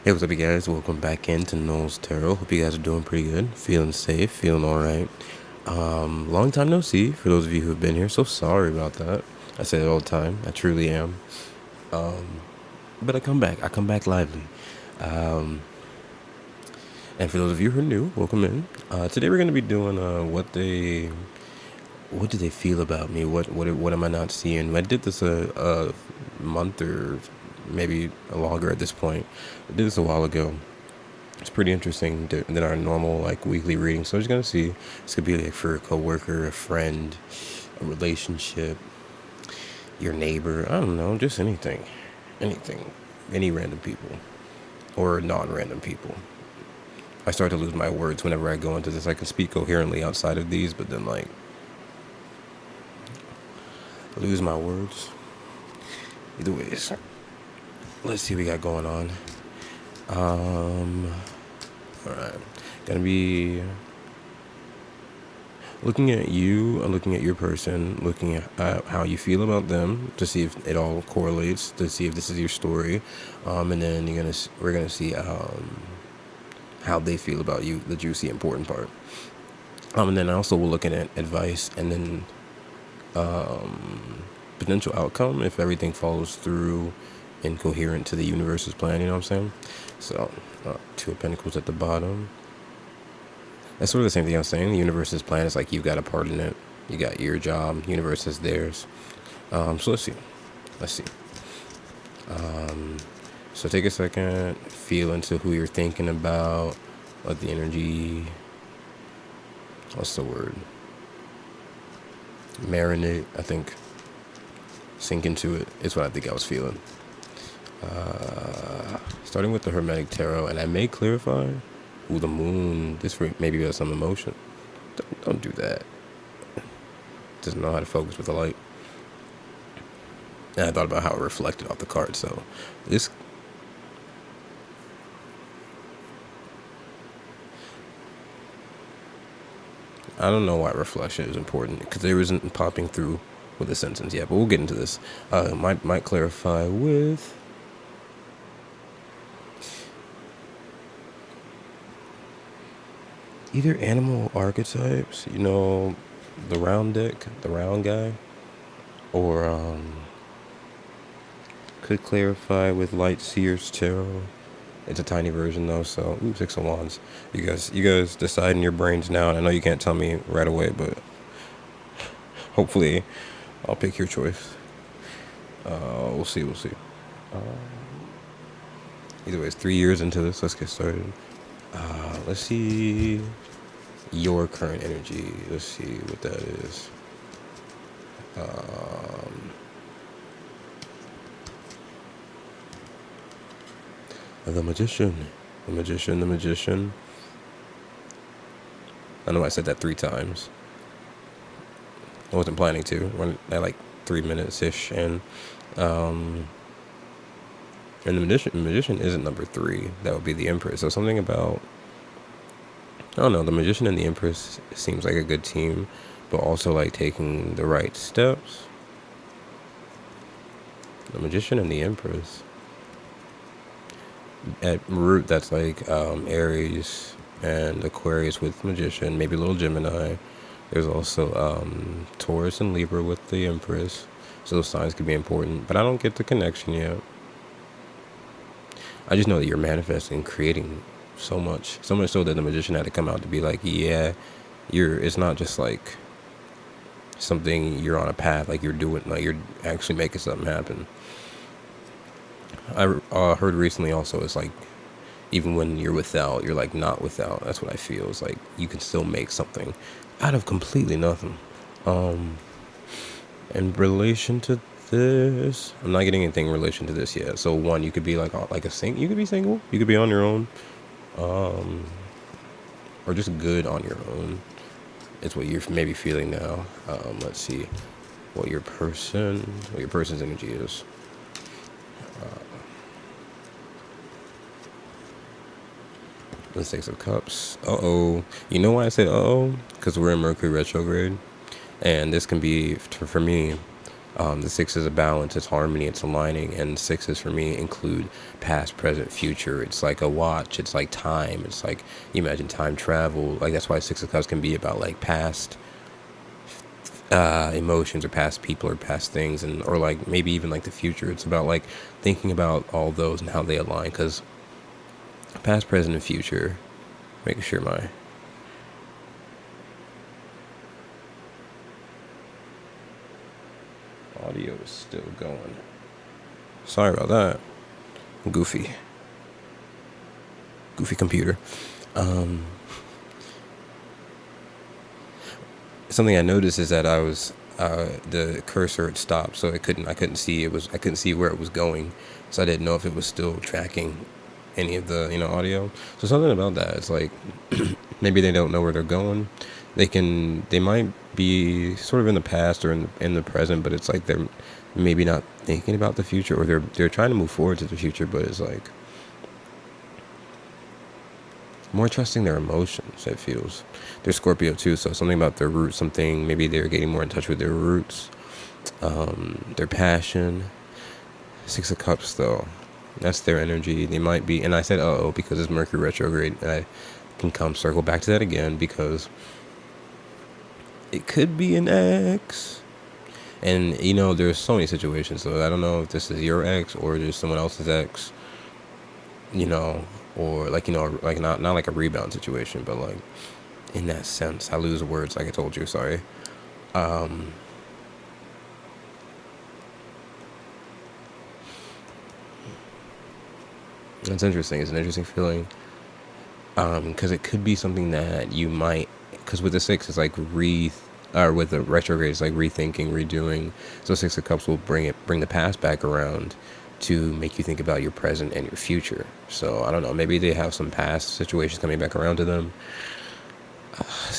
Hey, what's up, you guys? Welcome back into Noel's Tarot. Hope you guys are doing pretty good, feeling safe, feeling all right. Long time no see for those of you who have been here. So sorry about that. I say it all the time. I truly am. But I come back. I come back lively. Um, and for those of you who are new, welcome in. Today we're going to be doing what do they feel about me? What am I not seeing? I did this a month or maybe longer at this point. I did this a while ago. It's pretty interesting than our normal like weekly reading. So I'm just gonna see. This could be like for a coworker, a friend, a relationship, your neighbor. I don't know, just anything, any random people or non-random people. I start to lose my words whenever I go into this. I can speak coherently outside of these, but then like I lose my words. Either ways, let's see what we got going on. Alright. Gonna be looking at you, looking at your person, looking at how you feel about them to see if it all correlates, to see if this is your story. And then we're gonna see how they feel about you, the juicy important part. And then also we're looking at advice and then potential outcome if everything follows through and coherent to the universe's plan, you know what I'm saying? So, Two of Pentacles at the bottom. That's sort of the same thing I was saying. The universe's plan is like you've got a part in it. You got your job. The universe has theirs. So let's see. So take a second, feel into who you're thinking about, let the energy, what's the word? Marinate, I think. Sink into it is what I think I was feeling. Starting with the Hermetic Tarot, and I may clarify, the moon, this maybe has some emotion. Don't do that. Doesn't know how to focus with the light. And I thought about how it reflected off the card, so this... I don't know why reflection is important, because there isn't popping through with a sentence yet, but we'll get into this. Might clarify with... either animal archetypes, the round deck, the round guy, or could clarify with Light Seer's Tarot. It's a tiny version though, so Six of Wands. You guys decide in your brains now, and I know you can't tell me right away, but hopefully I'll pick your choice. We'll see. Either way, it's 3 years into this. Let's get started. Let's see your current energy. Let's see what that is. The Magician. I know I said that 3 times. I wasn't planning to. We're at like 3 minutes-ish, and the Magician isn't number 3. That would be the Empress. So something about... I don't know, the Magician and the Empress seems like a good team, but also like taking the right steps. The Magician and the Empress. At root, that's like Aries and Aquarius with Magician, maybe a little Gemini. There's also Taurus and Libra with the Empress. So those signs could be important, but I don't get the connection yet. I just know that you're manifesting, creating so much so that the Magician had to come out to be like, yeah, it's not just like something you're on a path, like you're doing, like you're actually making something happen. I heard recently also, it's like even when you're without, you're like not without. That's what I feel. It's like you can still make something out of completely nothing. In relation to this, I'm not getting anything in relation to this yet. So one, you could be like a single. You could be single. You could be on your own, or just good on your own. It's what you're maybe feeling now. Let's see what your person's energy is. The Six of Cups. You know why I said because we're in Mercury retrograde, and this can be for me The six is a balance, it's harmony, it's aligning, and sixes for me include past, present, future. It's like a watch, it's like time, it's like, you imagine time travel. Like, that's why Six of Cups can be about like past emotions or past people or past things, and or like maybe even like the future. It's about like thinking about all those and how they align, because past, present, and future. Making sure my audio is still going. Sorry about that. Goofy computer. Something I noticed is that I was the cursor had stopped, so I couldn't see I couldn't see where it was going, so I didn't know if it was still tracking any of the audio. So something about that, it's like maybe they don't know where they're going. They might be sort of in the past or in the present, but it's like they're maybe not thinking about the future, or they're trying to move forward to the future, but it's like more trusting their emotions, it feels. They're Scorpio too, so something about their roots, something, maybe they're getting more in touch with their roots, their passion. Six of Cups, though, that's their energy. They might be, and I said uh-oh because it's Mercury retrograde, and I can come circle back to that again, because it could be an ex. And, there's so many situations, so I don't know if this is your ex or just someone else's ex, or like, like not like a rebound situation, but like in that sense. I lose words, like I told you, sorry. It's interesting. It's an interesting feeling, because it could be something that you might, because with the six, it's like or with the retrograde, it's like rethinking, redoing. So Six of Cups will bring the past back around to make you think about your present and your future. So I don't know, maybe they have some past situations coming back around to them,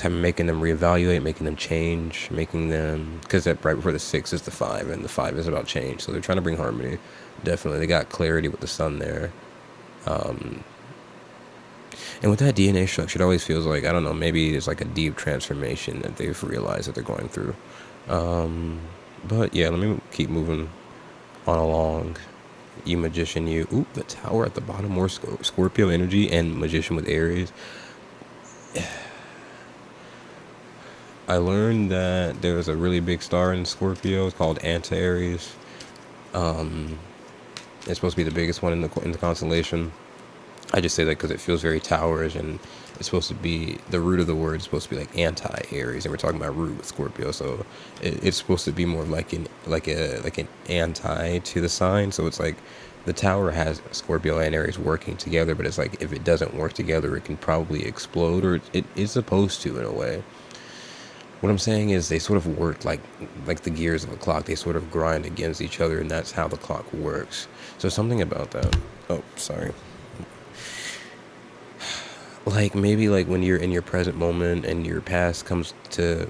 making them reevaluate, making them change, making them, because right before the six is the five, and the five is about change. So they're trying to bring harmony. Definitely, they got clarity with the sun there. And with that DNA structure, it always feels like, I don't know, maybe it's like a deep transformation that they've realized that they're going through. But yeah, let me keep moving on along. You Magician, you. Ooh, the Tower at the bottom, more Scorpio energy, and Magician with Aries. I learned that there's a really big star in Scorpio. It's called Aries. It's supposed to be the biggest one in the constellation. I just say that because it feels very towerish, and it's supposed to be, the root of the word is supposed to be like anti-Aries, and we're talking about root with Scorpio, so it's supposed to be more like an anti to the sign. So it's like the tower has Scorpio and Aries working together, but it's like if it doesn't work together, it can probably explode, or it is supposed to in a way. What I'm saying is they sort of work like the gears of a clock. They sort of grind against each other, and that's how the clock works. So something about that. Oh, sorry. Like maybe like when you're in your present moment and your past comes to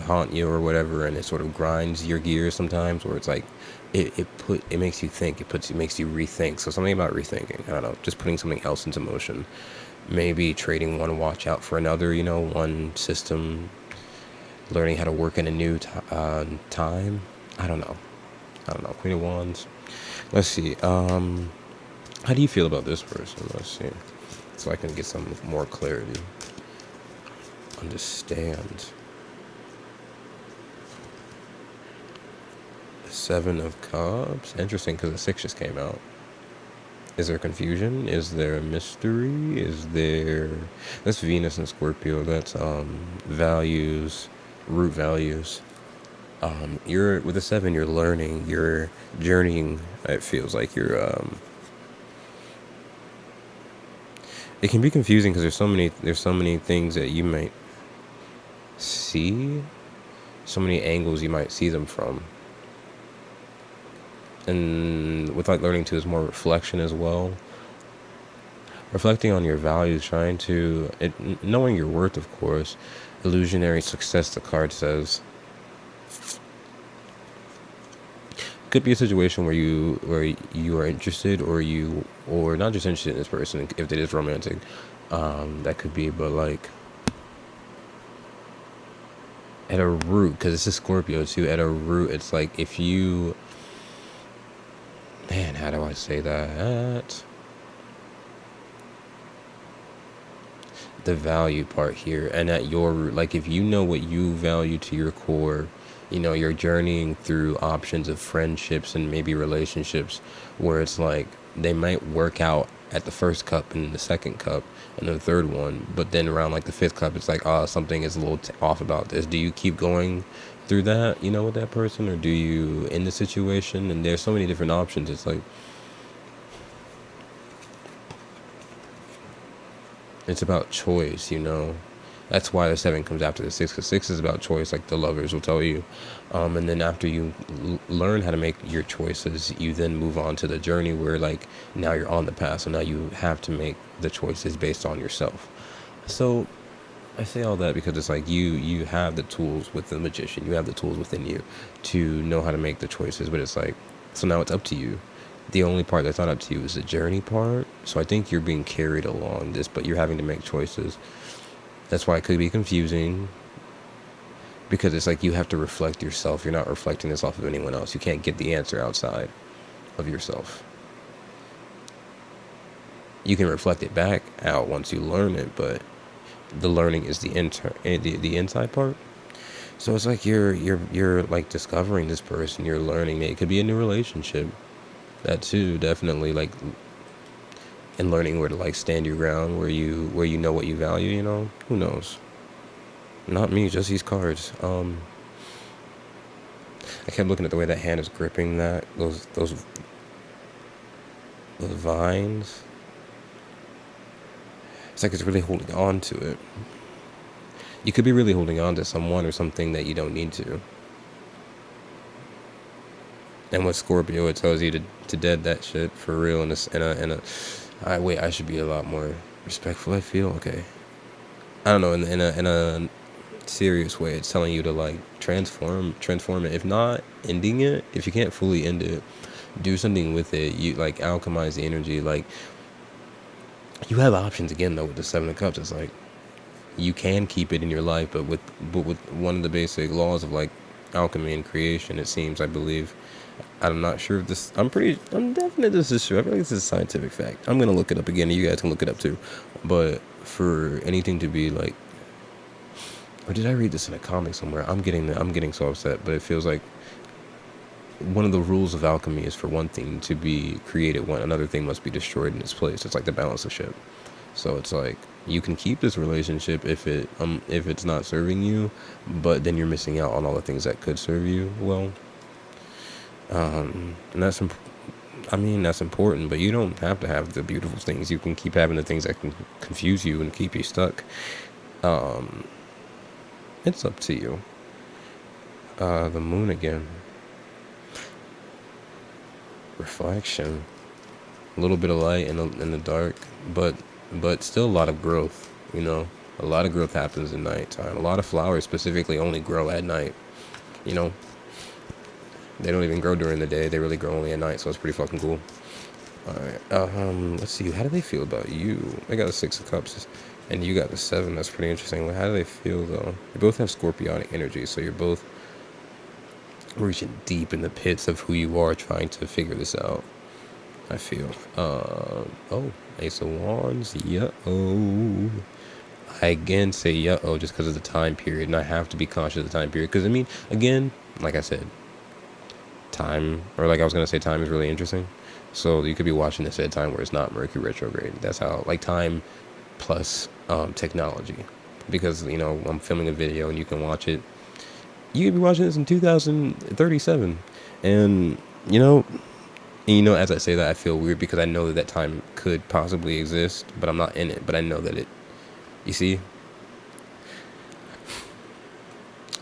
haunt you or whatever, and it sort of grinds your gears sometimes, where it's like it makes you think, it makes you rethink. So something about rethinking, I don't know, just putting something else into motion. Maybe trading one watch out for another, one system, learning how to work in a new time. I don't know. Queen of Wands. Let's see. How do you feel about this person? Let's see. So I can get some more clarity. Understand. Seven of Cups. Interesting, because the six just came out. Is there confusion? Is there a mystery? That's Venus and Scorpio. That's values, root values. You're with the seven. You're learning. You're journeying. It feels like you're. It can be confusing because there's so many things that you might see, so many angles you might see them from. And with like learning to is more reflection as well. Reflecting on your values, knowing your worth, of course. Illusionary success, the card says. Could be a situation where you are interested, or not just interested in this person, if it is romantic. That could be, but like At a root, because it's a Scorpio too, at a root, it's like if you, man, how do I say that? The value part here, and at your root, like if you know what you value to your core, you know, you're journeying through options of friendships and maybe relationships where it's like they might work out at the first cup and the second cup and the third one, but then around like the fifth cup it's like, oh, something is a little off about this. Do you keep going through that, you know, with that person, or do you end the situation? And there's so many different options. It's like, it's about choice, you know. That's why the 7 comes after the 6, because 6 is about choice, like the lovers will tell you. And then after you learn how to make your choices, you then move on to the journey where like now you're on the path. So now you have to make the choices based on yourself. So I say all that because it's like you have the tools with the magician. You have the tools within you to know how to make the choices. But it's like, so now it's up to you. The only part that's not up to you is the journey part. So I think you're being carried along this, but you're having to make choices. That's why it could be confusing, because it's like you have to reflect yourself. You're not reflecting this off of anyone else. You can't get the answer outside of yourself. You can reflect it back out once you learn it, but the learning is the inside part. So it's like you're like discovering this person. You're learning. It could be a new relationship. That too, definitely, like, and learning where to like stand your ground, where you know what you value, you know. Who knows? Not me, just these cards. I kept looking at the way that hand is gripping those vines. It's like it's really holding on to it. You could be really holding on to someone or something that you don't need to. And with Scorpio, it tells you to dead that shit for real. I should be a lot more respectful. I feel okay. I don't know. In a serious way, it's telling you to like transform it. If not ending it, if you can't fully end it, do something with it. You like alchemize the energy. Like, you have options again though with the 7 of Cups. It's like you can keep it in your life, but with one of the basic laws of like alchemy and creation, it seems, I believe. I'm not sure if this, I'm definite this is true. I feel like this is a scientific fact. I'm going to look it up again, and you guys can look it up too. But for anything to be like, or did I read this in a comic somewhere? I'm getting so upset, but it feels like one of the rules of alchemy is for one thing to be created, another thing must be destroyed in its place. It's like the balance of shit. So it's like you can keep this relationship if it's not serving you, but then you're missing out on all the things that could serve you well. And that's important, but you don't have to have the beautiful things. You can keep having the things that can confuse you and keep you stuck. It's up to you. The moon again. Reflection. A little bit of light in the dark, but still a lot of growth, you know. A lot of growth happens at nighttime. A lot of flowers specifically only grow at night, you know. They don't even grow during the day. They really grow only at night, so it's pretty fucking cool. Alright, let's see. How do they feel about you? I got a 6 of Cups, and you got the 7. That's pretty interesting. How do they feel, though? You both have scorpionic energy, so you're both reaching deep in the pits of who you are, trying to figure this out, I feel. Oh, Ace of Wands. Yeah-oh. I again say yeah-oh just because of the time period, and I have to be conscious of the time period. Because, I mean, again, like I said, time is really interesting. So you could be watching this at a time where it's not Mercury retrograde. That's how, like, time plus technology. Because, you know, I'm filming a video and you can watch it. You could be watching this in 2037. And, you know, as I say that, I feel weird because I know that time could possibly exist, but I'm not in it. But I know that you see?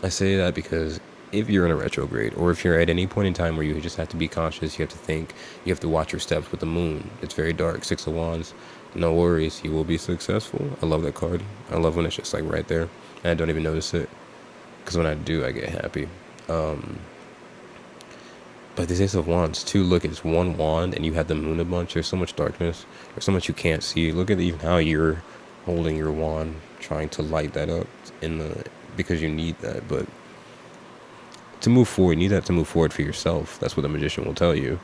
I say that because if you're in a retrograde, or if you're at any point in time where you just have to be conscious, you have to think, you have to watch your steps with the moon. It's very dark. 6 of Wands. No worries. You will be successful. I love that card. I love when it's just like right there. And I don't even notice it. Because when I do, I get happy. But this Ace of Wands, too, look, it's one wand and you have the moon a bunch. There's so much darkness. There's so much you can't see. Look at even how you're holding your wand, trying to light that up in because you need that. But to move forward, you need that to move forward for yourself. That's what the magician will tell you.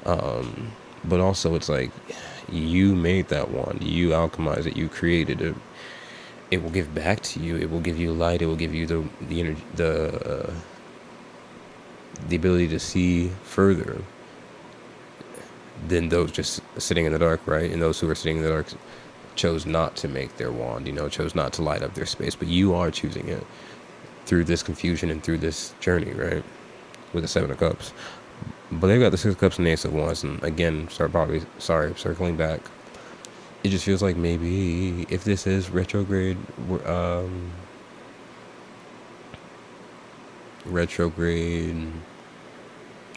But also, it's like you made that wand, you alchemized it, you created it. It will give back to you. It will give you light. It will give you the energy, the ability to see further than those just sitting in the dark, right? And those who are sitting in the dark chose not to make their wand, chose not to light up their space. But you are choosing it through this confusion and through this journey, right? With the Seven of Cups. But they've got the Six of Cups and the Ace of Wands. And again, circling back. It just feels like maybe if this is retrograde, retrograde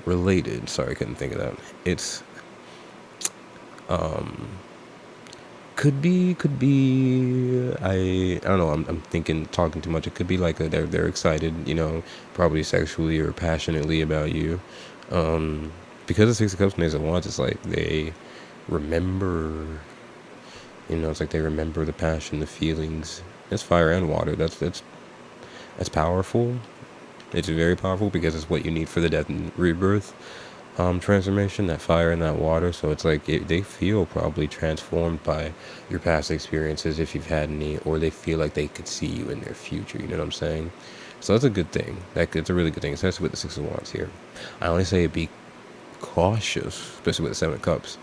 related. Sorry, I couldn't think of that. It's could be. I don't know. I'm thinking, talking too much. It could be like they're excited, probably sexually or passionately about you, because the Six of Cups and Ace of Wands. It's like they remember. It's like they remember the passion, the feelings. It's fire and water. That's powerful. It's very powerful because it's what you need for the death and rebirth transformation, that fire and that water. So it's like they feel probably transformed by your past experiences, if you've had any, or they feel like they could see you in their future. You know what I'm saying? So that's a good thing. It's a really good thing, especially with the Six of Wands here. I only say be cautious, especially with the Seven of Cups.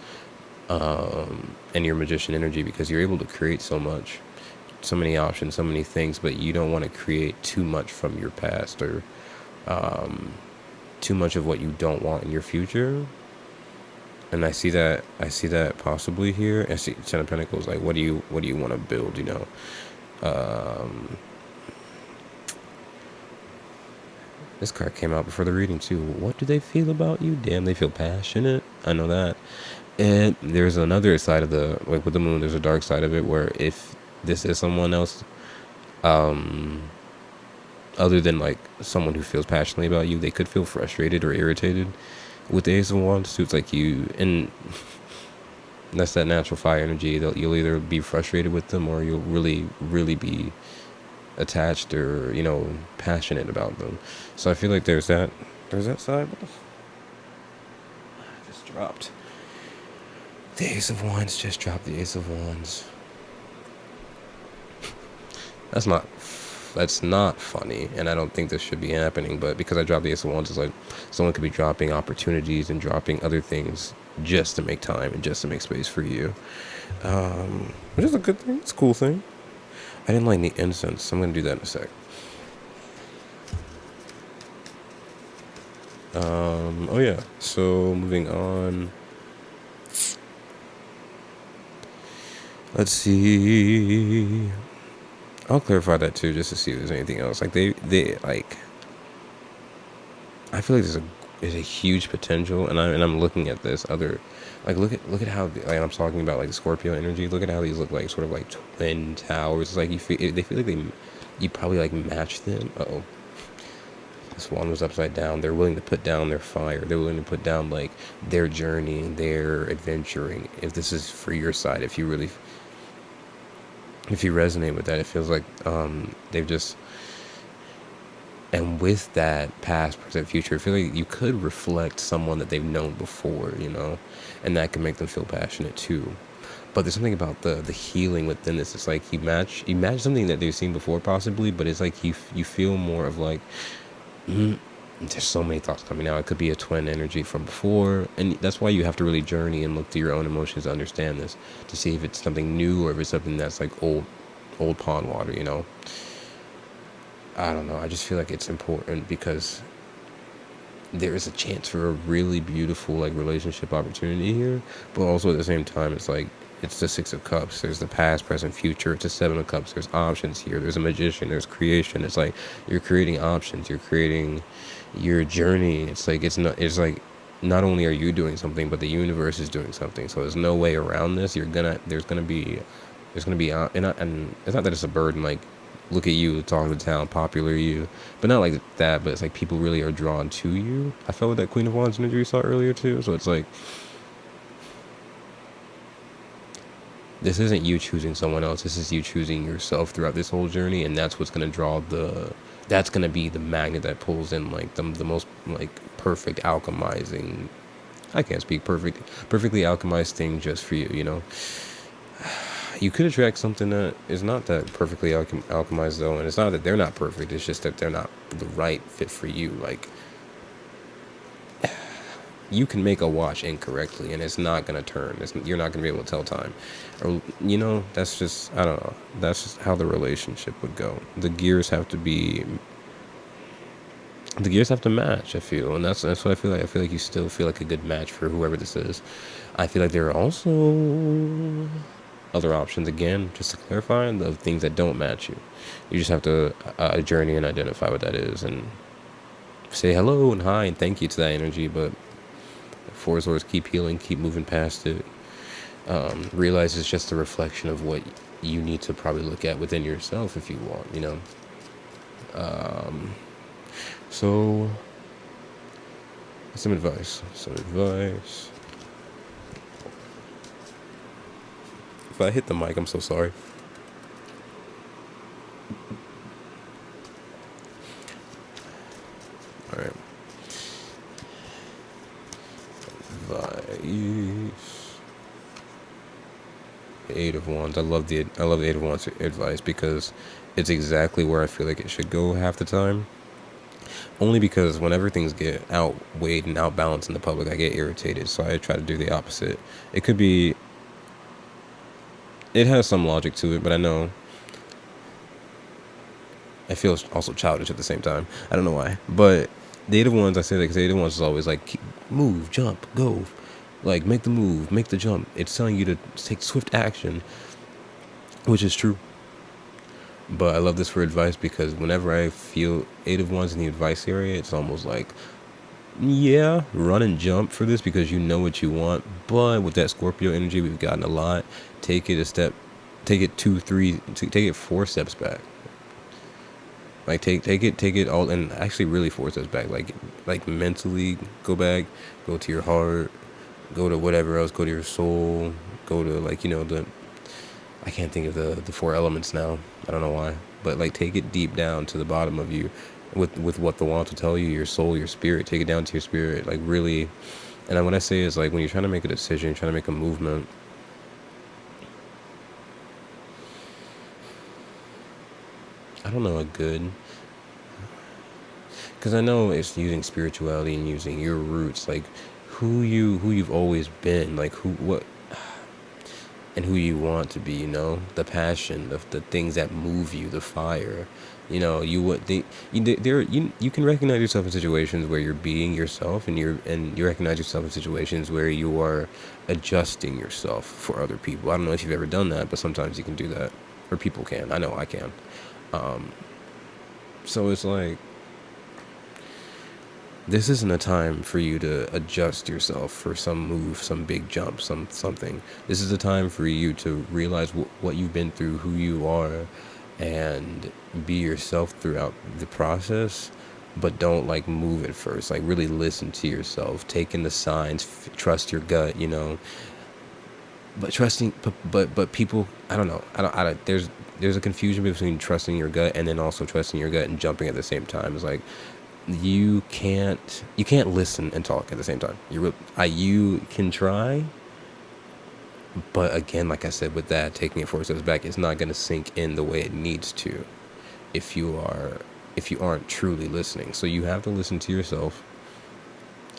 And your magician energy, because you're able to create so much, so many options, so many things, but you don't want to create too much from your past, or too much of what you don't want in your future. And I see that possibly here. I see Ten of Pentacles, like what do you want to build, this card came out before the reading too. What do they feel about you? Damn, they feel passionate. I know that. And there's another side of with the moon, there's a dark side of it, where if this is someone else, other than like someone who feels passionately about you, they could feel frustrated or irritated with the Ace of Wands too. It's like and that's that natural fire energy. You'll either be frustrated with them, or you'll really, really be attached or, passionate about them. So I feel like there's that side. I just dropped. The Ace of Wands just dropped the Ace of Wands. That's not funny, and I don't think this should be happening, but because I dropped the Ace of Wands, it's like someone could be dropping opportunities and dropping other things just to make time and just to make space for you. Which is a good thing. It's a cool thing. I didn't like the incense, so I'm going to do that in a sec. Oh yeah, so moving on. Let's see. I'll clarify that too, just to see if there's anything else. Like they like. I feel like there's a huge potential, and I'm looking at this other, like look at how, like I'm talking about like the Scorpio energy. Look at how these look like sort of like twin towers. It's like they feel like you probably like match them. Uh-oh. This one was upside down. They're willing to put down their fire. They're willing to put down like their journey, their adventuring. If this is for your side, if you resonate with that, it feels like they've just, and with that past, present, future, I feel like you could reflect someone that they've known before, and that can make them feel passionate too. But there's something about the healing within this. It's like you match something that they've seen before possibly, but it's like you feel more of like, there's so many thoughts coming out. It could be a twin energy from before, and that's why you have to really journey and look through your own emotions to understand this, to see if it's something new or if it's something that's like old pond water. I don't know. I just feel like it's important because there is a chance for a really beautiful like relationship opportunity here, but also at the same time, it's like it's the Six of Cups. There's the past, present, future. It's a Seven of Cups. There's options here. There's a magician. There's creation. It's like you're creating options. You're creating your journey. It's like it's like not only are you doing something, but the universe is doing something. So there's no way around this. There's gonna be and it's not that it's a burden. Like, look at you, talk to the town, popular you, but not like that. But it's like people really are drawn to you. I felt with that Queen of Wands energy we saw earlier too. So it's like This isn't you choosing someone else. This is you choosing yourself throughout this whole journey, and that's what's gonna draw that's gonna be the magnet that pulls in like the most like perfect alchemizing. I can't speak perfectly alchemized thing just for you. You know, you could attract something that is not that perfectly alchemized though, and it's not that they're not perfect. It's just that they're not the right fit for you. Like, you can make a watch incorrectly and it's not going to turn. You're not going to be able to tell time. Or, you know, that's just, I don't know. That's just how the relationship would go. The gears have to match, I feel. And that's what I feel like. I feel like you still feel like a good match for whoever this is. I feel like there are also other options, again, just to clarify, of things that don't match you. You just have to journey and identify what that is and say hello and hi and thank you to that energy. But Four Swords, keep healing, keep moving past it. Realize it's just a reflection of what you need to probably look at within yourself if you want, you know. So, some advice. If I hit the mic, I'm so sorry. All right. Advice. Eight of Wands. I love the Eight of Wands advice because it's exactly where I feel like it should go half the time. Only because whenever things get outweighed and outbalanced in the public, I get irritated. So I try to do the opposite. It has some logic to it, but I know I feel also childish at the same time. I don't know why, but the Eight of Wands, I say that because the Eight of Wands is always like, move, jump, go, like make the move, make the jump. It's telling you to take swift action, which is true. But I love this for advice because whenever I feel Eight of Wands in the advice area, it's almost like, yeah, run and jump for this because you know what you want. But with that Scorpio energy, we've gotten a lot. Take it 4 steps back. Like take it all, and actually really 4 steps back. Like mentally go back, go to your heart, go to whatever else, go to your soul, go to I can't think of the 4 elements now. I don't know why, but like take it deep down to the bottom of you, with what the wands will tell you, your soul, your spirit. Take it down to your spirit, like really. And what I say is, like, when you're trying to make a decision, you're trying to make a movement. I don't know, because I know it's using spirituality and using your roots, like who you've always been, like what and who you want to be, you know, the passion, the things that move you, the fire, you know, you can recognize yourself in situations where you're being yourself, and you recognize yourself in situations where you are adjusting yourself for other people. I don't know if you've ever done that, but sometimes you can do that, or people can. I know I can. So it's like, this isn't a time for you to adjust yourself for some move, some big jump, something. This is a time for you to realize what you've been through, who you are, and be yourself throughout the process. But don't like move at first. Like really listen to yourself, take in the signs, trust your gut, you know. But but people, I don't know. I don't. There's a confusion between trusting your gut and then also trusting your gut and jumping at the same time. It's like, you can't listen and talk at the same time. You can try, but again, like I said, with that, taking it 4 steps back, it's not going to sink in the way it needs to if you aren't truly listening. So you have to listen to yourself.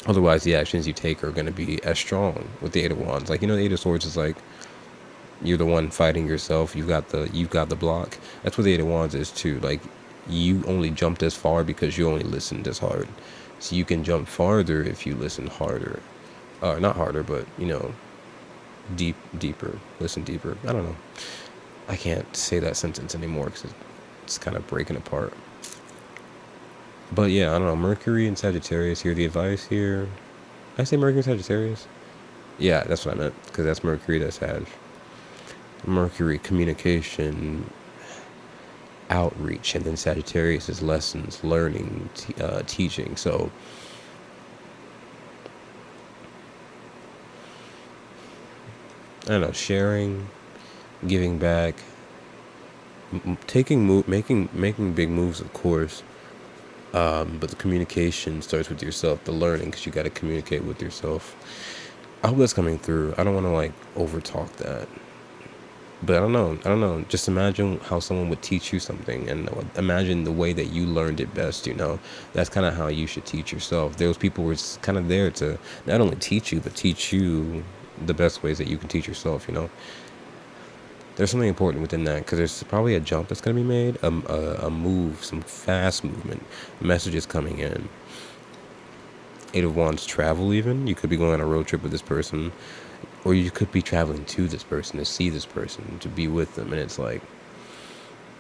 Otherwise, the actions you take are going to be as strong. With the Eight of Wands, like, you know, the Eight of Swords is like, you're the one fighting yourself. You've got the block. That's what the Eight of Wands is too. Like, you only jumped as far because you only listened as hard. So you can jump farther if you listen harder. Not harder, but, you know, deeper. Listen deeper. I don't know. I can't say that sentence anymore because it's kind of breaking apart. But yeah, I don't know. Mercury and Sagittarius here. The advice here. Did I say Mercury and Sagittarius? Yeah, that's what I meant. Because that's Mercury, that's Sag. Mercury, communication, outreach, and then Sagittarius is lessons, learning, teaching. So I don't know, sharing, giving back, making big moves, of course. But the communication starts with yourself, the learning, because you got to communicate with yourself. I hope that's coming through. I don't want to like over talk that, but I don't know. I don't know. Just imagine how someone would teach you something, and imagine the way that you learned it best. That's kind of how you should teach yourself. Those people were kind of there to not only teach you, but teach you the best ways that you can teach yourself. There's something important within that, because there's probably a jump that's going to be made, a move, some fast movement, messages coming in. Eight of Wands, travel even. You could be going on a road trip with this person, or you could be traveling to this person, to see this person, to be with them. And it's like,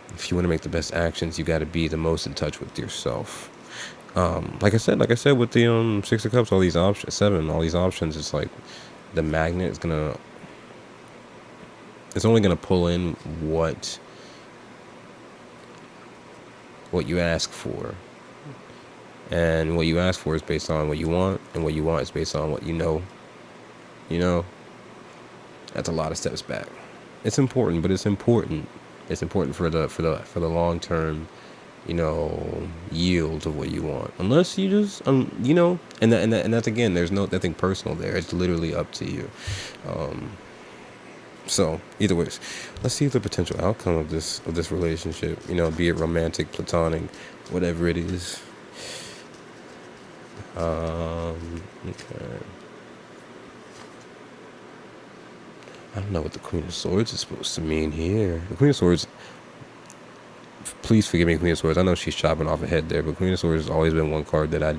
if you want to make the best actions, you got to be the most in touch with yourself. Like I said with the Six of Cups, all these options, seven, all these options, it's like the magnet is it's only gonna pull in what you ask for, and what you ask for is based on what you want, and what you want is based on what you know. That's a lot of steps back. It's important, but it's important. It's important for the long term, yield of what you want. Unless you just and that's, again, there's nothing personal there. It's literally up to you. So either ways, let's see the potential outcome of this relationship. Be it romantic, platonic, whatever it is. Okay. I don't know what the Queen of Swords is supposed to mean here. The Queen of Swords, please forgive me, Queen of Swords. I know she's chopping off a head there, but Queen of Swords has always been one card that I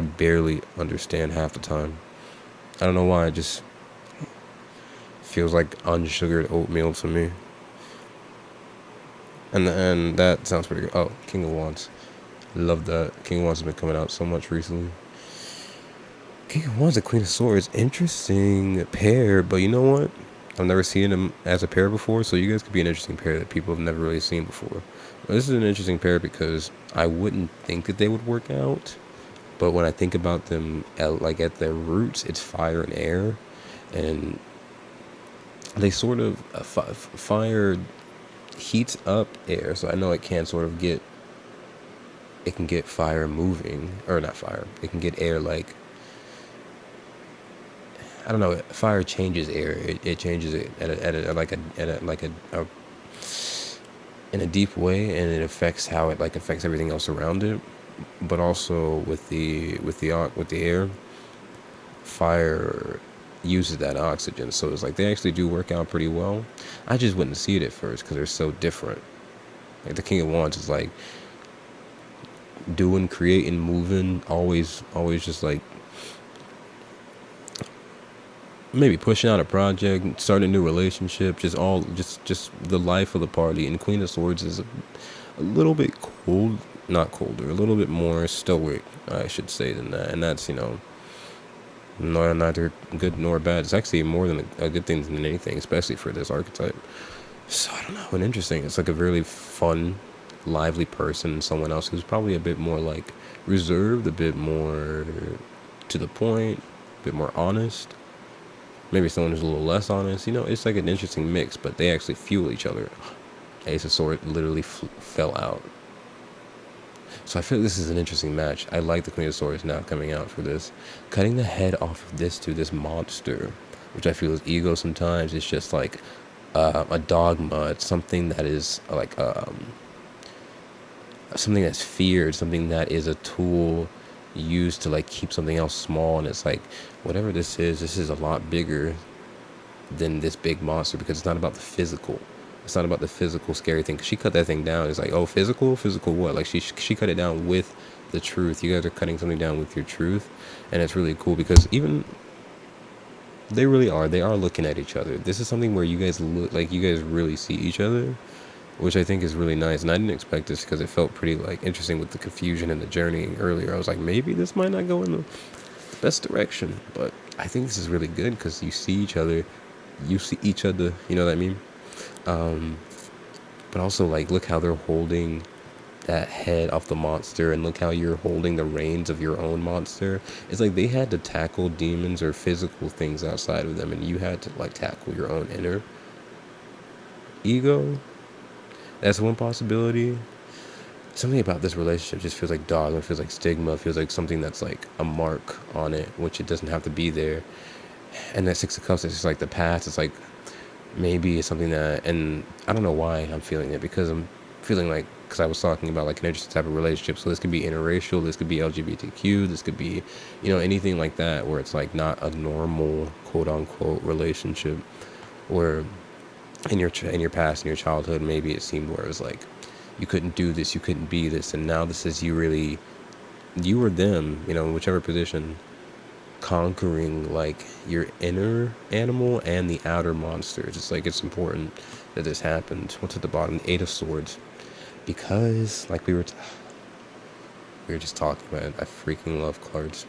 barely understand half the time. I don't know why. It just feels like unsugared oatmeal to me. And that sounds pretty good. Oh, King of Wands. Love that. King of Wands has been coming out so much recently. King of Wands and Queen of Swords. Interesting pair, but you know what? I've never seen them as a pair before, so you guys could be an interesting pair that people have never really seen before. But this is an interesting pair because I wouldn't think that they would work out, but when I think about them at their roots, it's fire and air, and they sort of fire heats up air, so I know it can sort of get fire moving, or not fire. It can get air like, I don't know. Fire changes air. It changes it in a deep way, and it affects how it affects everything else around it. But also with the air, fire uses that oxygen, so it's like they actually do work out pretty well. I just wouldn't see it at first because they're so different. Like the King of Wands is like doing, creating, moving, always just like maybe pushing out a project, starting a new relationship, just the life of the party. And Queen of Swords is a little bit cold, not colder, a little bit more stoic, I should say, than that. And that's, neither good nor bad. It's actually more than a good thing than anything, especially for this archetype. So I don't know, and interesting. It's like a really fun, lively person, someone else who's probably a bit more like reserved, a bit more to the point, a bit more honest. Maybe someone who's a little less honest. It's like an interesting mix, but they actually fuel each other. Ace of Swords literally fell out. So I feel like this is an interesting match. I like the Queen of Swords now coming out for this. Cutting the head off of this monster, which I feel is ego sometimes. It's just like a dogma. It's something that is like something that's feared, something that is a tool used to keep something else small. And it's like, whatever this is a lot bigger than this big monster, because it's not about the physical. It's not about the physical scary thing. Cause she cut that thing down. It's like, oh, physical what? Like she cut it down with the truth. You guys are cutting something down with your truth, and it's really cool because even they are looking at each other. This is something where you guys look like you guys really see each other, which I think is really nice. And I didn't expect this because it felt pretty interesting with the confusion and the journey earlier. I was like, maybe this might not go in the best direction, but I think this is really good because you see each other, you know what I mean? But also look how they're holding that head off the monster, and look how you're holding the reins of your own monster. It's like they had to tackle demons or physical things outside of them, and you had to like tackle your own inner ego. That's one possibility. Something about this relationship just feels like dogma, it feels like stigma, it feels like something that's like a mark on it, which it doesn't have to be there. And that Six of Cups is just like the past. It's like maybe it's something that, and I don't know why I'm feeling it, because I'm feeling like, because I was talking about like an interesting type of relationship. So this could be interracial, this could be LGBTQ, this could be, anything like that, where it's like not a normal quote unquote relationship, where in your past, in your childhood, maybe it seemed where it was like you couldn't do this, you couldn't be this, and now this is you or them, in whichever position, conquering like your inner animal and the outer monsters. It's like it's important that this happened. What's at the bottom? The Eight of Swords, because like we were just talking about it. I freaking love cards.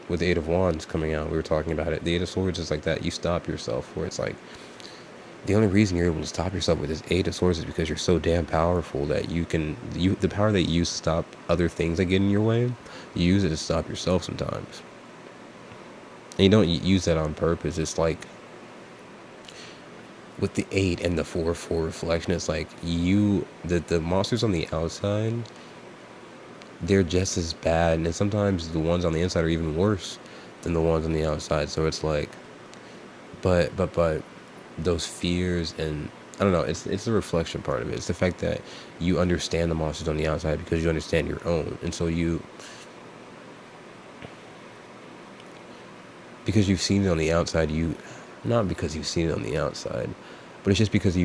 With the Eight of Wands coming out, we were talking about it. The Eight of Swords is like that. You stop yourself, where it's like the only reason you're able to stop yourself with this Eight of Swords is because you're so damn powerful that the power that you use to stop other things that get in your way, you use it to stop yourself sometimes. And you don't use that on purpose. It's like with the 8 and the 4 reflection, it's like the monsters on the outside, they're just as bad, and sometimes the ones on the inside are even worse than the ones on the outside. So it's like, but those fears, and I don't know, it's the reflection part of it. It's the fact that you understand the monsters on the outside because you understand your own, and so because you've seen it on the outside, not because you've seen it on the outside, but it's just because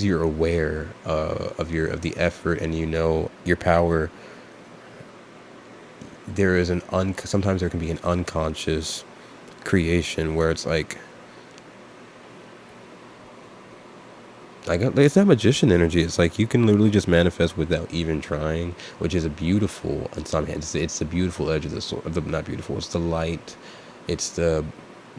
you're aware of the effort, and your power. There is sometimes there can be an unconscious creation where it's like it's that magician energy. It's like you can literally just manifest without even trying, which is a beautiful, on some hands, it's the beautiful edge of the sword. Not beautiful, it's the light. It's the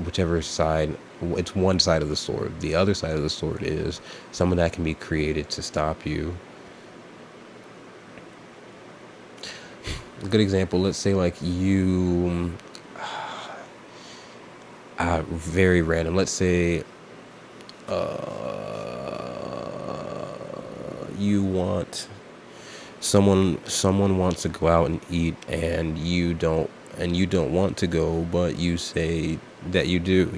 whichever side. It's one side of the sword. The other side of the sword is someone that can be created to stop you. A good example, let's say like you, very random. Let's say, you want someone wants to go out and eat, and you don't want to go, but you say that you do,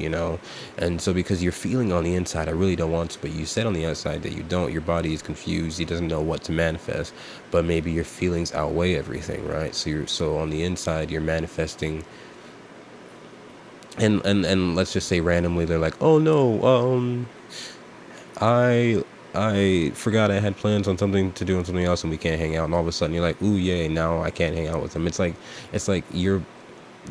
and so because you're feeling on the inside, I really don't want to, but you said on the outside that you don't, your body is confused, it doesn't know what to manifest, but maybe your feelings outweigh everything, right? So on the inside you're manifesting, and let's just say randomly they're like, oh no, I forgot I had plans on something to do on something else, and we can't hang out, and all of a sudden you're like, ooh, yay, now I can't hang out with them. It's like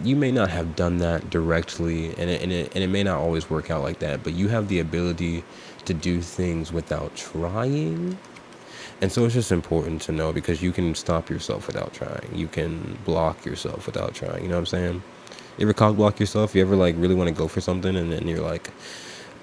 you may not have done that directly, and it may not always work out like that, but you have the ability to do things without trying. And so it's just important to know, because you can stop yourself without trying. You can block yourself without trying. You know what I'm saying? You ever cock block yourself? You ever like really want to go for something, and then you're like,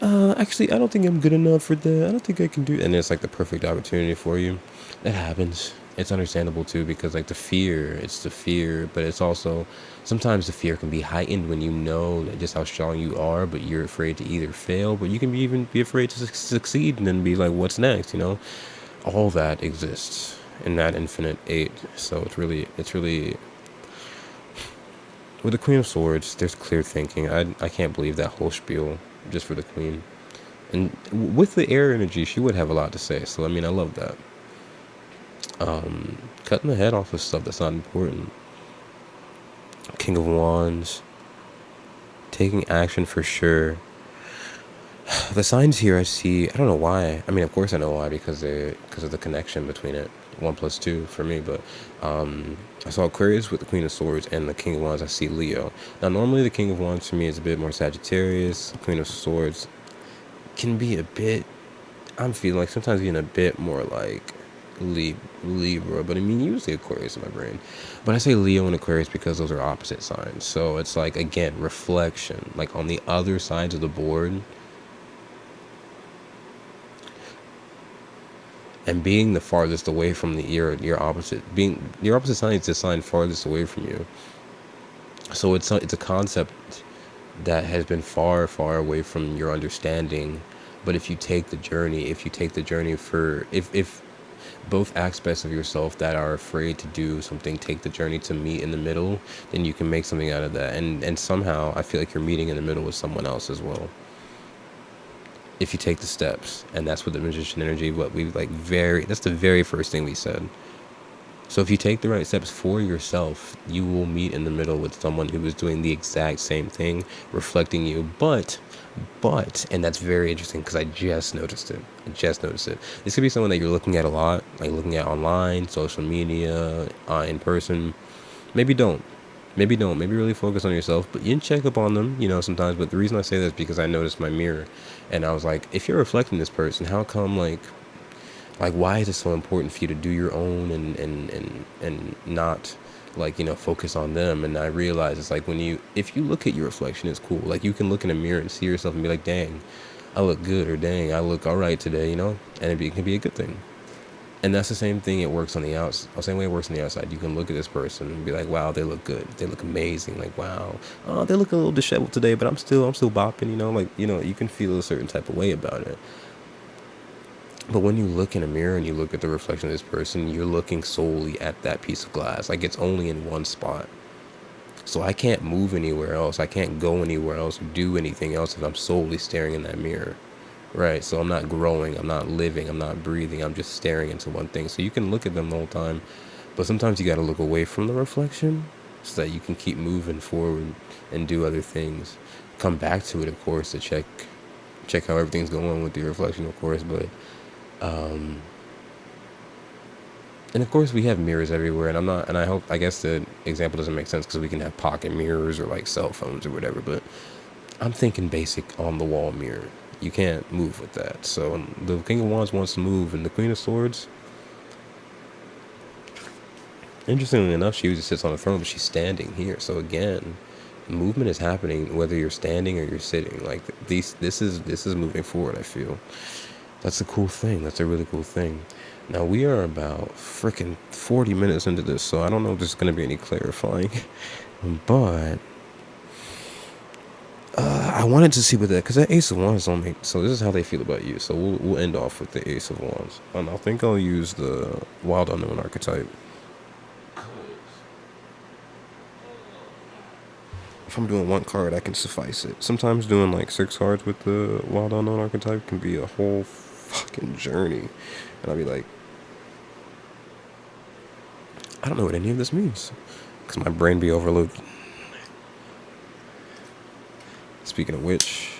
actually, I don't think I'm good enough for that. I don't think I can do it. And it's like the perfect opportunity for you. That happens. It's understandable too, because like it's the fear, but it's also, sometimes the fear can be heightened when you know just how strong you are, but you're afraid to either fail, but you can even be afraid to succeed, and then be like, what's next? All that exists in that infinite 8. So it's really, with the Queen of Swords, there's clear thinking. I can't believe that whole spiel just for the Queen. And with the air energy, she would have a lot to say. So, I mean, I love that. Cutting the head off of stuff that's not important. King of Wands. Taking action for sure. The signs here I see, I don't know why. I mean, of course I know why, because of the connection between it. 1 + 2 for me, but I saw Aquarius with the Queen of Swords, and the King of Wands I see Leo. Now normally the King of Wands for me is a bit more Sagittarius. Queen of Swords can be a bit, I'm feeling like sometimes being a bit more like Libra, but I mean usually Aquarius in my brain. But I say Leo and Aquarius because those are opposite signs. So it's like, again, reflection, like on the other sides of the board. And being the farthest away from your opposite, being your opposite sign is the sign farthest away from you. So it's a concept that has been far, far away from your understanding. But if you take the journey, for, if both aspects of yourself that are afraid to do something take the journey to meet in the middle, then you can make something out of that. And somehow I feel like you're meeting in the middle with someone else as well, if you take the steps. And that's what the magician energy, what we like, that's the very first thing we said. So if you take the right steps for yourself, you will meet in the middle with someone who is doing the exact same thing, reflecting you. But, and that's very interesting because I just noticed it. This could be someone that you're looking at a lot, like looking at online, social media, in person. Maybe don't. Maybe really focus on yourself, but you can check up on them, sometimes. But the reason I say that is because I noticed my mirror, and I was like, if you're reflecting this person, how come, like, why is it so important for you to do your own and not, like, focus on them? And I realized it's like, if you look at your reflection, it's cool. Like, you can look in a mirror and see yourself and be like, dang, I look good, or dang, I look all right today, and it can be a good thing. And that's the same thing. It works on the outside. The same way it works on the outside. You can look at this person and be like, wow, they look good. They look amazing. Like, wow, oh, they look a little disheveled today, but I'm still bopping. Like, you can feel a certain type of way about it. But when you look in a mirror and you look at the reflection of this person, you're looking solely at that piece of glass. Like, it's only in one spot. So I can't move anywhere else. I can't go anywhere else or do anything else if I'm solely staring in that mirror. Right? So I'm not growing. I'm not living. I'm not breathing. I'm just staring into one thing. So you can look at them the whole time. But sometimes you got to look away from the reflection so that you can keep moving forward and do other things. Come back to it, of course, to check how everything's going with the reflection, of course. But and of course we have mirrors everywhere, and I guess the example doesn't make sense because we can have pocket mirrors or like cell phones or whatever, but I'm thinking basic on the wall mirror. You can't move with that. So the King of Wands wants to move, and the Queen of Swords, interestingly enough, she usually sits on the throne, but she's standing here. So again, movement is happening whether you're standing or you're sitting. Like, this is moving forward, I feel. That's a cool thing. That's a really cool thing. Now, we are about freaking 40 minutes into this, so I don't know if there's going to be any clarifying. But I wanted to see what that, because that Ace of Wands don't make, so this is how they feel about you. So we'll end off with the Ace of Wands. And I think I'll use the Wild Unknown archetype. If I'm doing one card, I can suffice it. Sometimes doing like 6 cards with the Wild Unknown archetype can be a whole fucking journey. And I'll be like, I don't know what any of this means, because my brain be overloaded. Speaking of which,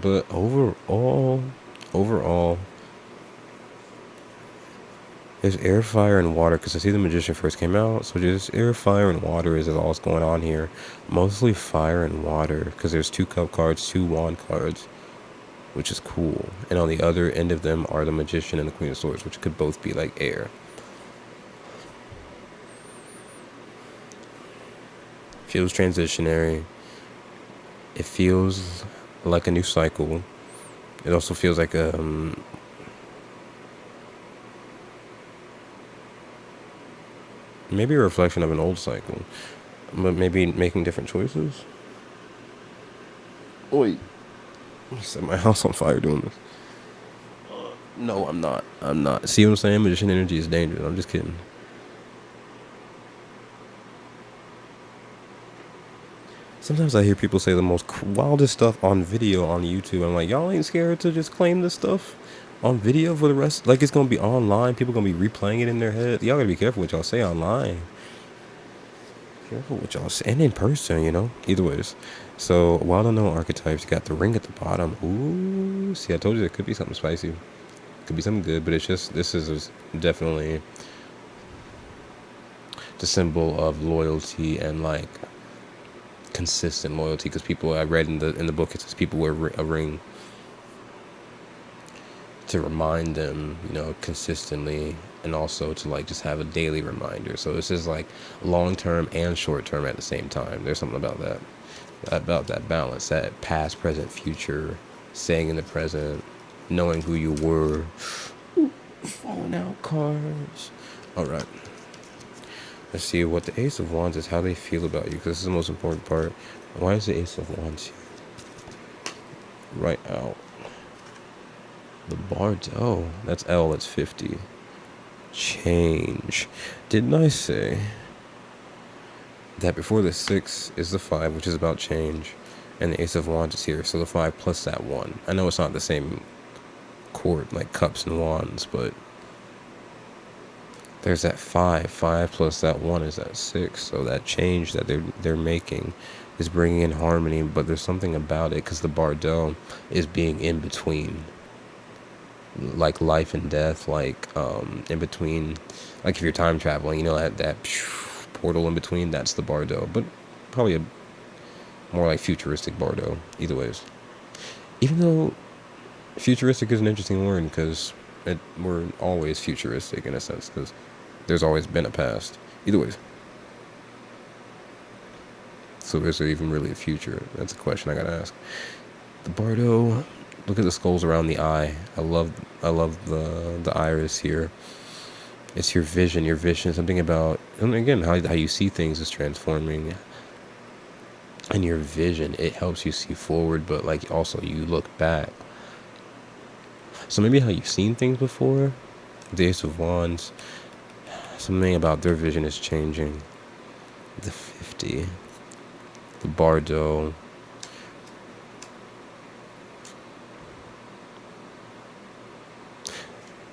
but overall, there's air, fire, and water, because I see the Magician first came out, so just air, fire, and water is all that's going on here. Mostly fire and water, because there's 2 cup cards, 2 wand cards, which is cool. And on the other end of them are the Magician and the Queen of Swords, which could both be like air. Feels transitionary. It feels like a new cycle. It also feels like maybe a reflection of an old cycle, but maybe making different choices. Wait, I set my house on fire doing this. No, I'm not. See what I'm saying? Magician energy is dangerous. I'm just kidding. Sometimes I hear people say the most wildest stuff on video on YouTube. I'm like, y'all ain't scared to just claim this stuff on video for the rest? Like, it's going to be online. People going to be replaying it in their head. Y'all got to be careful what y'all say online. Careful what y'all say. And in person, Either ways. So, Wild Unknown archetypes, you got the ring at the bottom. Ooh. See, I told you there could be something spicy. Could be something good, but it's just, this is definitely the symbol of loyalty and, like, consistent loyalty, because people, I read in the book, it says people wear a ring to remind them, consistently, and also to like just have a daily reminder. So this is like long term and short term at the same time. There's something about that. about that balance, that past, present, future, staying in the present, knowing who you were. Falling out cards. All right. Let's see what the Ace of Wands is, how they feel about you, because this is the most important part. Why is the Ace of Wands here? Right out. The Bardo. That's L, that's 50. Change. Didn't I say that before the 6 is the 5, which is about change, and the Ace of Wands is here, so the 5 plus that 1. I know it's not the same chord, like cups and wands, but there's that 5 plus that 1 is that 6, so that change that they're making is bringing in harmony, but there's something about it, because the Bardo is being in between, like life and death, like in between, like if you're time traveling, you know, that portal in between, that's the Bardo, but probably a more like futuristic Bardo, either ways. Even though futuristic is an interesting word, because we're always futuristic in a sense, because there's always been a past. Either ways. So is there even really a future? That's a question I gotta ask. The Bardo, look at the skulls around the eye. I love the iris here. It's your vision, something about, and again, how you see things is transforming. And your vision, it helps you see forward, but like also you look back. So maybe how you've seen things before, the Ace of Wands, something about their vision is changing. The 50, the Bardo.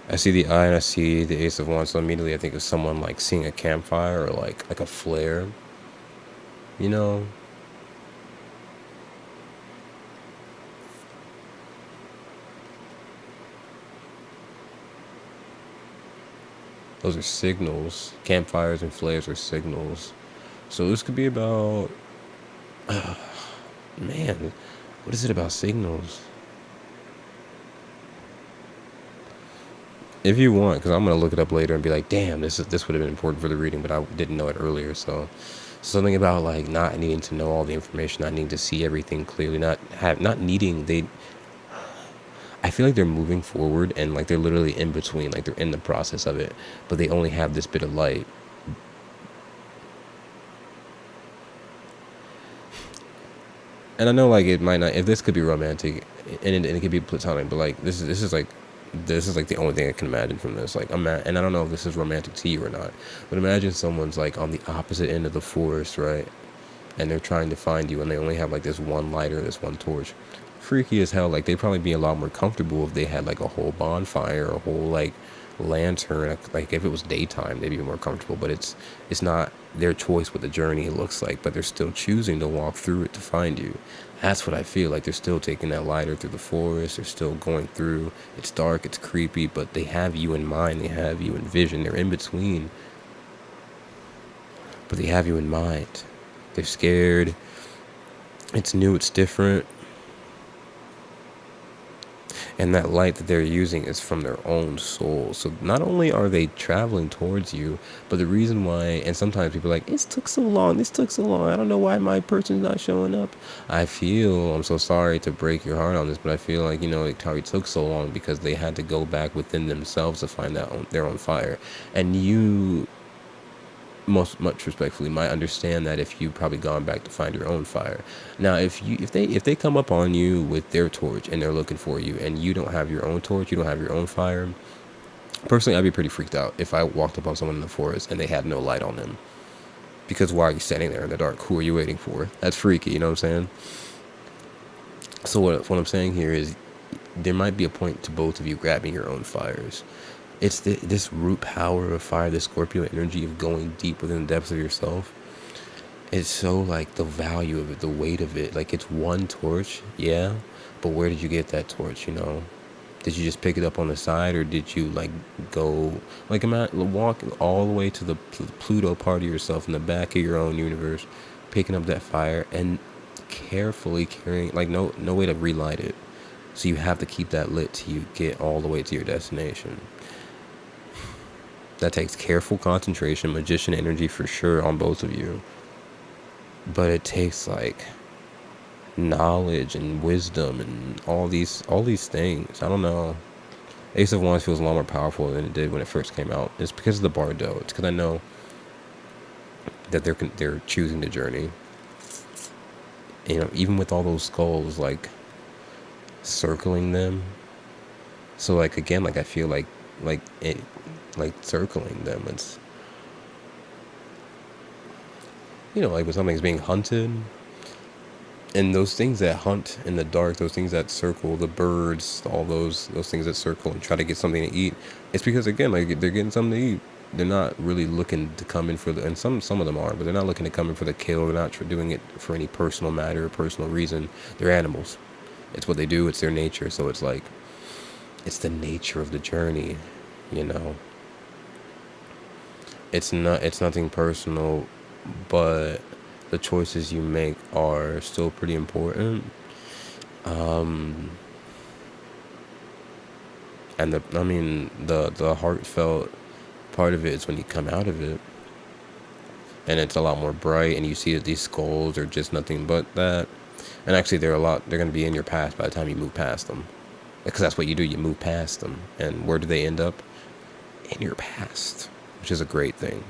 I see the eye and I see the Ace of Wands, so immediately I think of someone like seeing a campfire or like a flare, you know? Those are signals. Campfires and flares are signals. So this could be about, man, what is it about signals? If you want, because I'm going to look it up later and be like, damn, this would have been important for the reading, but I didn't know it earlier. So something about like not needing to know all the information, not needing to see everything clearly, not needing, I feel like they're moving forward and like they're literally in between, like they're in the process of it, but they only have this bit of light. And I know like it might not, if this could be romantic and it could be platonic, but like this is like the only thing I can imagine from this. Like and I don't know if this is romantic to you or not, but imagine someone's like on the opposite end of the forest, right? And they're trying to find you and they only have like this one lighter, this one torch. Freaky as hell. Like they'd probably be a lot more comfortable if they had like a whole bonfire, a whole like lantern. Like if it was daytime, they'd be more comfortable, but it's not their choice what the journey looks like, but they're still choosing to walk through it to find you. That's what I feel like. They're still taking that lighter through the forest. They're still going through. It's dark, it's creepy, but they have you in mind. They have you in vision. They're in between, but they have you in mind. They're scared. It's new, it's different. And that light that they're using is from their own soul. So not only are they traveling towards you, but the reason why, and sometimes people are like, this took so long, I don't know why my person's not showing up. I'm so sorry to break your heart on this, but I feel like, it probably took so long because they had to go back within themselves to find out their own fire. And you, much respectfully, might understand that if you've probably gone back to find your own fire. Now, if they come up on you with their torch and they're looking for you and you don't have your own torch, you don't have your own fire, personally, I'd be pretty freaked out if I walked up on someone in the forest and they had no light on them. Because why are you standing there in the dark? Who are you waiting for? That's freaky, you know what I'm saying? So what I'm saying here is there might be a point to both of you grabbing your own fires. It's this root power of fire, this Scorpio energy of going deep within the depths of yourself. It's so like the value of it, the weight of it. Like it's one torch, yeah, but where did you get that torch, Did you just pick it up on the side, or did you like go, like walk all the way to the Pluto part of yourself in the back of your own universe, picking up that fire and carefully carrying, like no way to relight it. So you have to keep that lit till you get all the way to your destination. That takes careful concentration, magician energy for sure on both of you. But it takes like knowledge and wisdom and all these things. I don't know. Ace of Wands feels a lot more powerful than it did when it first came out. It's because of the Bardo. It's because I know that they're choosing the journey. You know, even with all those skulls like circling them. So like again, like I feel like it like circling them. It's, you know, like when something's being hunted. And those things that hunt in the dark, those things that circle, the birds, all those things that circle and try to get something to eat, it's because again, like they're getting something to eat. They're not really looking to come in for the, and some of them are, but they're not looking to come in for the kill. They're not doing it for any personal matter or personal reason. They're animals. It's what they do. It's their nature. So it's like, it's the nature of the journey, you know. It's nothing personal, but the choices you make are still pretty important. Um, and the heartfelt part of it is when you come out of it, and it's a lot more bright, and you see that these skulls are just nothing but that. And actually, they're going to be in your past by the time you move past them, because that's what you do. You move past them, and where do they end up? In your past, which is a great thing.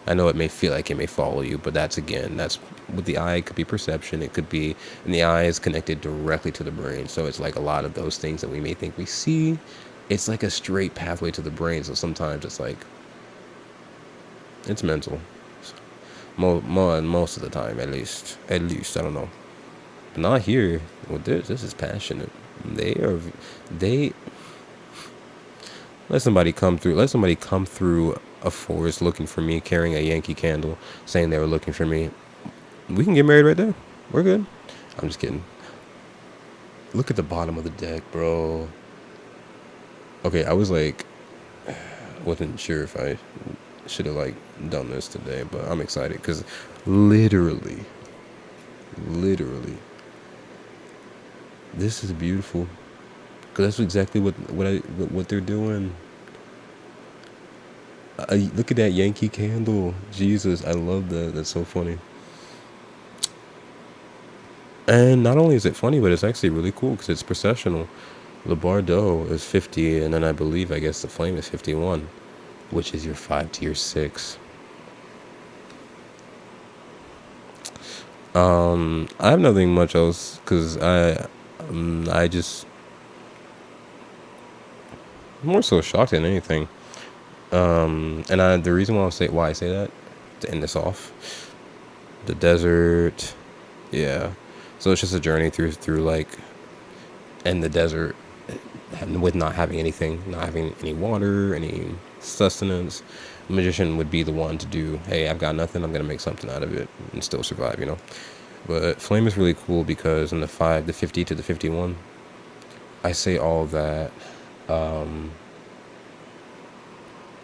I know it may feel like it may follow you, but that's with the eye. It could be perception. It could be, and the eye is connected directly to the brain. So it's like a lot of those things that we may think we see, it's like a straight pathway to the brain. So sometimes it's like, it's mental. Most of the time, at least, I don't know. But not here. With this is passionate. They let somebody come through. Let somebody come through a forest looking for me, carrying a Yankee candle, saying they were looking for me. We can get married right there. We're good. I'm just kidding. Look at the bottom of the deck, bro. Okay, I was like, wasn't sure if I should have like done this today, but I'm excited because literally, this is beautiful. Because that's exactly what they're doing. Look at that Yankee candle. Jesus, I love that. That's so funny. And not only is it funny, but it's actually really cool because it's processional. The Bardo is 50, and then I guess the flame is 51, which is your 5 to your 6. I have nothing much else because I just more so shocked than anything. And the reason why I say that, to end this off, the desert, yeah. So it's just a journey through like, in the desert, with not having anything, not having any water, any sustenance. The magician would be the one to do, hey, I've got nothing, I'm gonna make something out of it and still survive, you know. But flame is really cool because in the 50 to the 51, I say all that.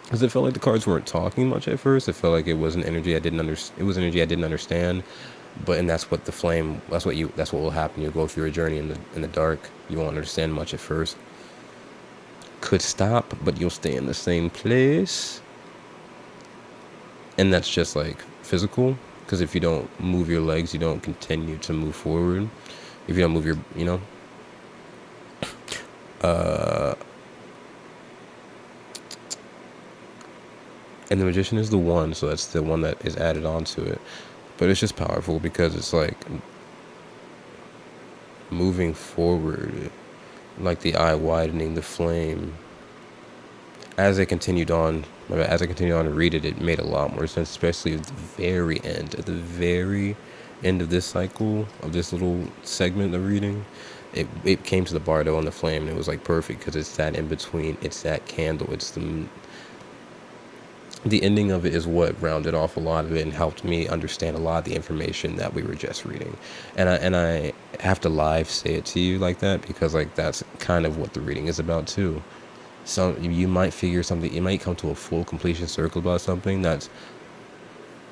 Because it felt like the cards weren't talking much at first. It felt like it was an energy I didn't understand. It was energy I didn't understand. But and that's what the flame. That's what will happen. You'll go through a journey in the dark. You won't understand much at first. Could stop, but you'll stay in the same place. And that's just like physical. Because if you don't move your legs, you don't continue to move forward. If you don't move your, and the magician is the one, so that's the one that is added onto it. But it's just powerful because it's like moving forward, like the eye widening, the flame. As I continued on to read it, it made a lot more sense, especially at the very end. At the very end of this cycle, of this little segment of reading, it came to the Bardo and the flame, and it was like perfect because it's that in between. It's that candle. It's the ending of it is what rounded off a lot of it and helped me understand a lot of the information that we were just reading. And I have to live say it to you like that because like that's kind of what the reading is about too. So you might figure something, you might come to a full completion circle about something that's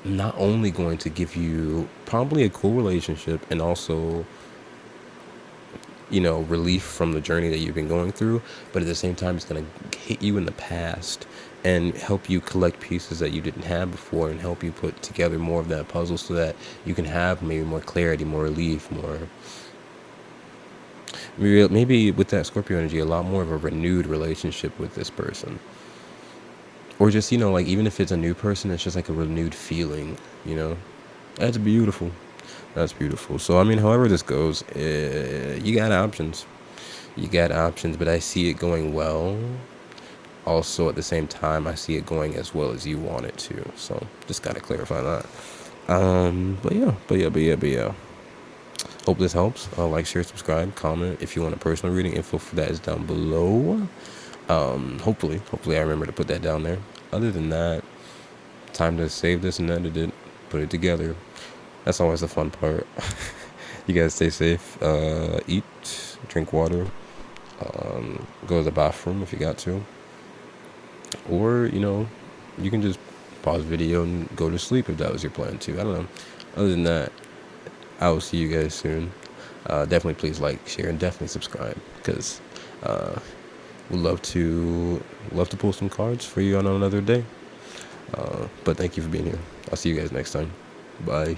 not only going to give you probably a cool relationship and also relief from the journey that you've been going through, but at the same time, it's going to hit you in the past and help you collect pieces that you didn't have before and help you put together more of that puzzle so that you can have maybe more clarity, more relief, maybe with that Scorpio energy, a lot more of a renewed relationship with this person. Or just, like even if it's a new person, it's just like a renewed feeling. That's beautiful. That's beautiful. So, I mean, however this goes, you got options. You got options, but I see it going well. Also, at the same time, I see it going as well as you want it to. So, just got to clarify that. But yeah. Hope this helps. Like, share, subscribe, comment. If you want a personal reading, info for that is down below. Hopefully I remember to put that down there. Other than that, time to save this and edit it, put it together. That's always the fun part. You guys stay safe. Eat, drink water. Go to the bathroom if you got to. Or, you can just pause the video and go to sleep if that was your plan too. I don't know. Other than that, I will see you guys soon. Definitely please like, share, and definitely subscribe, because we'd love to pull some cards for you on another day. But thank you for being here. I'll see you guys next time. Bye.